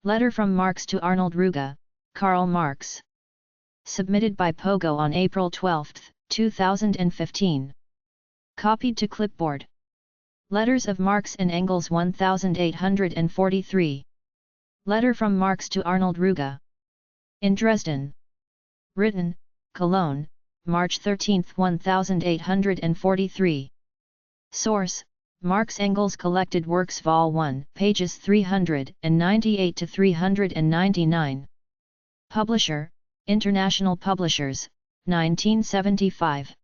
Letter from Marx to Arnold Ruge, Karl Marx. Submitted by Pogo on April 12, 2015. Copied to clipboard. Letters of Marx and Engels 1843. Letter from Marx to Arnold Ruge. In Dresden. Written, Cologne, March 13, 1843. Source, Marx Engels Collected Works Vol. 1, pages 398 to 399. Publisher, International Publishers, 1975.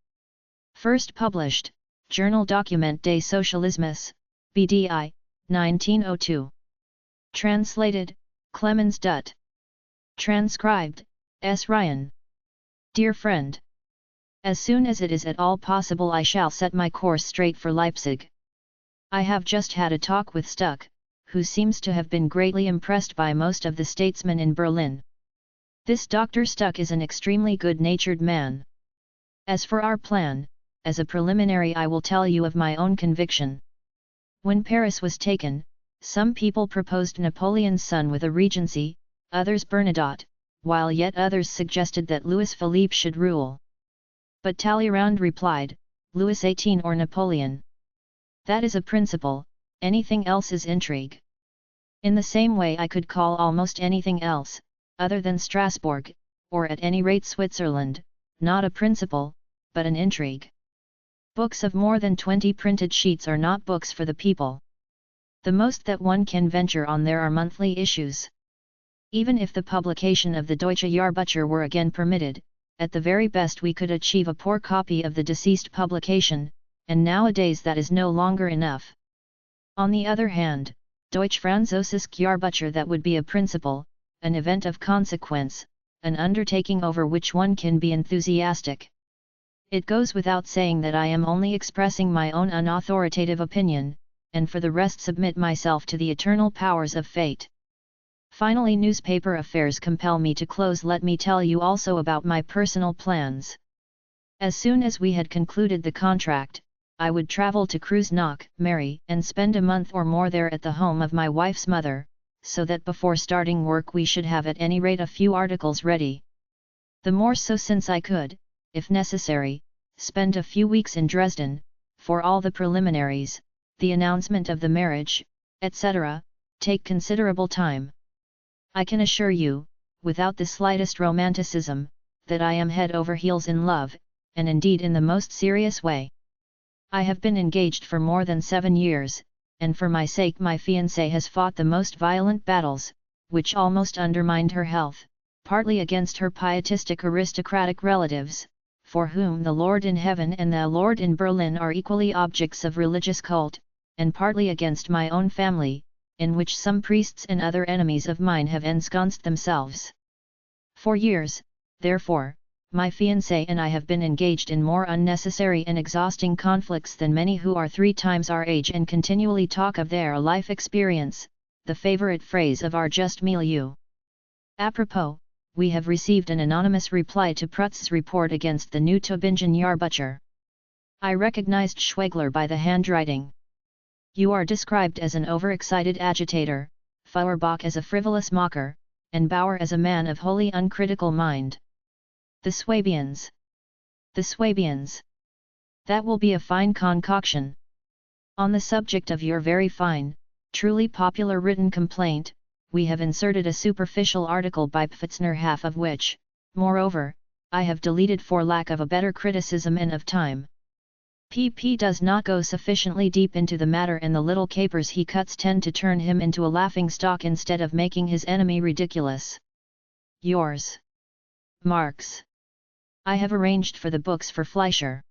First published, Journal Document des Socialismes, BDI, 1902. Translated, Clemens Dutt. Transcribed, S. Ryan. Dear friend, as soon as it is at all possible I shall set my course straight for Leipzig. I have just had a talk with Stuck, who seems to have been greatly impressed by most of the statesmen in Berlin. This Dr. Stuck is an extremely good-natured man. As for our plan, as a preliminary I will tell you of my own conviction. When Paris was taken, some people proposed Napoleon's son with a regency, others Bernadotte, while yet others suggested that Louis Philippe should rule. But Talleyrand replied, Louis XVIII or Napoleon. That is a principle, anything else is intrigue. In the same way I could call almost anything else, other than Strasbourg, or at any rate Switzerland, not a principle, but an intrigue. Books of more than 20 printed sheets are not books for the people. The most that one can venture on there are monthly issues. Even if the publication of the Deutsche Jahrbucher were again permitted, at the very best we could achieve a poor copy of the deceased publication, and nowadays that is no longer enough. On the other hand, Deutsch-Französisch Jahrbucher, that would be a principle, an event of consequence, an undertaking over which one can be enthusiastic. It goes without saying that I am only expressing my own unauthoritative opinion, and for the rest submit myself to the eternal powers of fate. Finally, newspaper affairs compel me to close. Let me tell you also about my personal plans. As soon as we had concluded the contract, I would travel to Kreuznach, marry, and spend a month or more there at the home of my wife's mother, so that before starting work we should have at any rate a few articles ready. The more so since I could, if necessary, spend a few weeks in Dresden, for all the preliminaries, the announcement of the marriage, etc., take considerable time. I can assure you, without the slightest romanticism, that I am head over heels in love, and indeed in the most serious way. I have been engaged for more than 7 years, and for my sake my fiancée has fought the most violent battles, which almost undermined her health, partly against her pietistic aristocratic relatives, for whom the Lord in heaven and the Lord in Berlin are equally objects of religious cult, and partly against my own family, in which some priests and other enemies of mine have ensconced themselves. For years, therefore, my fiancé and I have been engaged in more unnecessary and exhausting conflicts than many who are 3 times our age and continually talk of their life experience, the favorite phrase of our just milieu. Apropos, we have received an anonymous reply to Prutz's report against the new Tübingen Jahrbucher. I recognized Schwegler by the handwriting. You are described as an overexcited agitator, Feuerbach as a frivolous mocker, and Bauer as a man of wholly uncritical mind. The Swabians. The Swabians. That will be a fine concoction. On the subject of your very fine, truly popular written complaint, we have inserted a superficial article by Pfitzner, half of which, moreover, I have deleted for lack of a better criticism and of time. PP does not go sufficiently deep into the matter, and the little capers he cuts tend to turn him into a laughing-stock instead of making his enemy ridiculous. Yours, Marx. I have arranged for the books for Fleischer.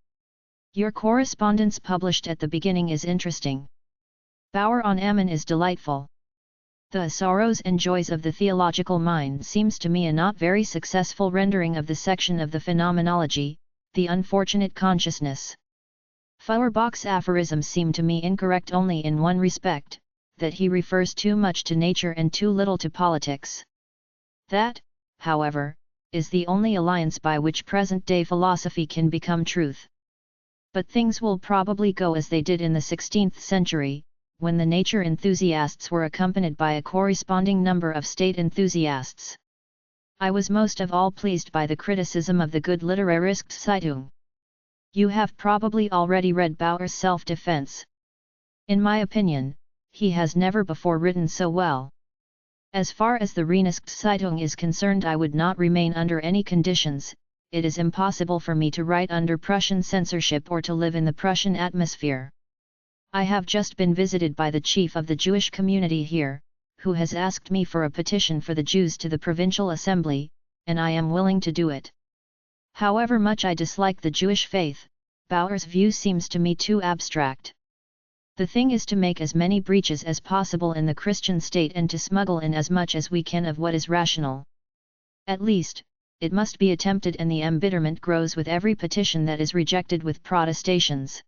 Your correspondence published at the beginning is interesting. Bauer on Ammon is delightful. The Sorrows and Joys of the Theological Mind seems to me a not very successful rendering of the section of the Phenomenology, the Unfortunate Consciousness. Feuerbach's aphorisms seem to me incorrect only in one respect, that he refers too much to nature and too little to politics. That, however, is the only alliance by which present-day philosophy can become truth. But things will probably go as they did in the 16th century, when the nature enthusiasts were accompanied by a corresponding number of state enthusiasts. I was most of all pleased by the criticism of the good Literarische Zeitung. You have probably already read Bauer's self-defense. In my opinion, he has never before written so well. As far as the Rheinische Zeitung is concerned, I would not remain under any conditions. It is impossible for me to write under Prussian censorship or to live in the Prussian atmosphere. I have just been visited by the chief of the Jewish community here, who has asked me for a petition for the Jews to the Provincial Assembly, and I am willing to do it. However much I dislike the Jewish faith, Bauer's view seems to me too abstract. The thing is to make as many breaches as possible in the Christian state and to smuggle in as much as we can of what is rational. At least, it must be attempted, and the embitterment grows with every petition that is rejected with protestations.